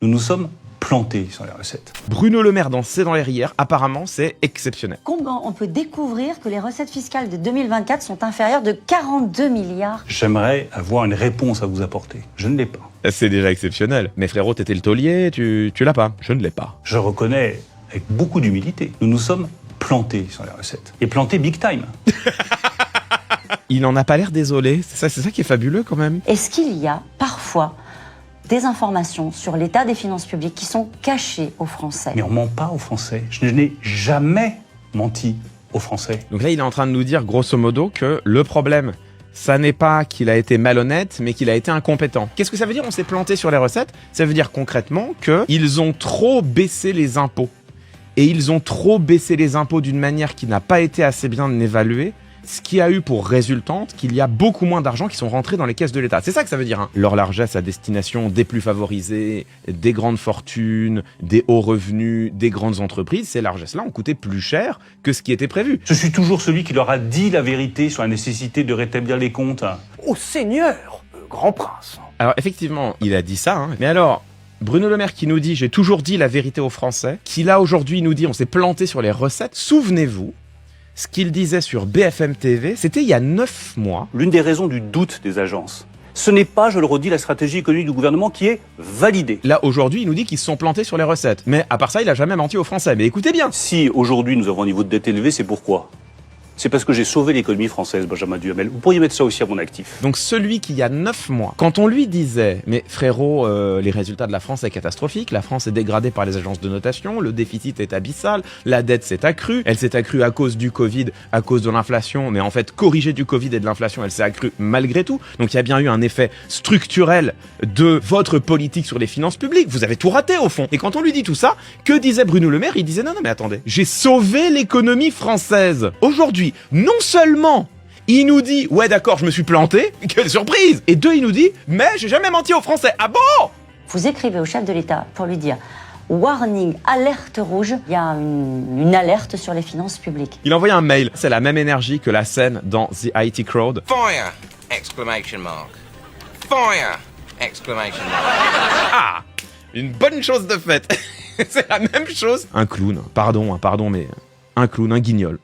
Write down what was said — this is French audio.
Nous nous sommes plantés sur les recettes. Bruno Le Maire dans C'est dans l'air hier, apparemment c'est exceptionnel. Comment on peut découvrir que les recettes fiscales de 2024 sont inférieures de 42 milliards? J'aimerais avoir une réponse à vous apporter. Je ne l'ai pas. C'est déjà exceptionnel. Mais frérot, t'étais le taulier, tu l'as pas. Je ne l'ai pas. Je reconnais avec beaucoup d'humilité. Nous nous sommes plantés sur les recettes. Et plantés big time. Il n'en a pas l'air désolé. C'est ça qui est fabuleux quand même. Est-ce qu'il y a parfois des informations sur l'état des finances publiques qui sont cachées aux Français? Mais on ment pas aux Français. Je n'ai jamais menti aux Français. Donc là, il est en train de nous dire grosso modo que le problème, ça n'est pas qu'il a été malhonnête, mais qu'il a été incompétent. Qu'est-ce que ça veut dire on s'est planté sur les recettes? Ça veut dire concrètement qu'ils ont trop baissé les impôts. Et ils ont trop baissé les impôts d'une manière qui n'a pas été assez bien évaluée, ce qui a eu pour résultante qu'il y a beaucoup moins d'argent qui sont rentrés dans les caisses de l'État. C'est ça que ça veut dire, hein. Leur largesse à destination des plus favorisés, des grandes fortunes, des hauts revenus, des grandes entreprises, ces largesses-là ont coûté plus cher que ce qui était prévu. Je suis toujours celui qui leur a dit la vérité sur la nécessité de rétablir les comptes. Ô Seigneur, grand prince. Alors effectivement, il a dit ça, hein. Mais alors, Bruno Le Maire qui nous dit « J'ai toujours dit la vérité aux Français », qui là aujourd'hui nous dit « On s'est planté sur les recettes », souvenez-vous, ce qu'il disait sur BFM TV, c'était il y a 9 mois. L'une des raisons du doute des agences, ce n'est pas, je le redis, la stratégie économique du gouvernement qui est validée. Là, aujourd'hui, il nous dit qu'ils se sont plantés sur les recettes. Mais à part ça, il a jamais menti aux Français. Mais écoutez bien. Si aujourd'hui nous avons un niveau de dette élevé, c'est pourquoi? C'est parce que j'ai sauvé l'économie française, Benjamin Duhamel. Vous pourriez mettre ça aussi à mon actif. Donc celui qui, il y a 9 mois, quand on lui disait « Mais frérot, les résultats de la France est catastrophique, la France est dégradée par les agences de notation, le déficit est abyssal, la dette s'est accrue, elle s'est accrue à cause du Covid, à cause de l'inflation, mais en fait, corrigée du Covid et de l'inflation, elle s'est accrue malgré tout. Donc il y a bien eu un effet structurel de votre politique sur les finances publiques. Vous avez tout raté au fond. » Et quand on lui dit tout ça, que disait Bruno Le Maire? Il disait « Non, mais attendez, j'ai sauvé l'économie française. Aujourd'hui, non seulement il nous dit « Ouais d'accord, je me suis planté, quelle surprise !» Et deux, il nous dit « Mais j'ai jamais menti aux Français. Ah bon ?» Vous écrivez au chef de l'État pour lui dire « Warning, alerte rouge », il y a une alerte sur les finances publiques. Il a envoyé un mail. C'est la même énergie que la scène dans The IT Crowd. Fire! Exclamation mark. Fire! Exclamation mark. Ah, une bonne chose de faite. C'est la même chose. Un clown, pardon, mais un clown, un guignol.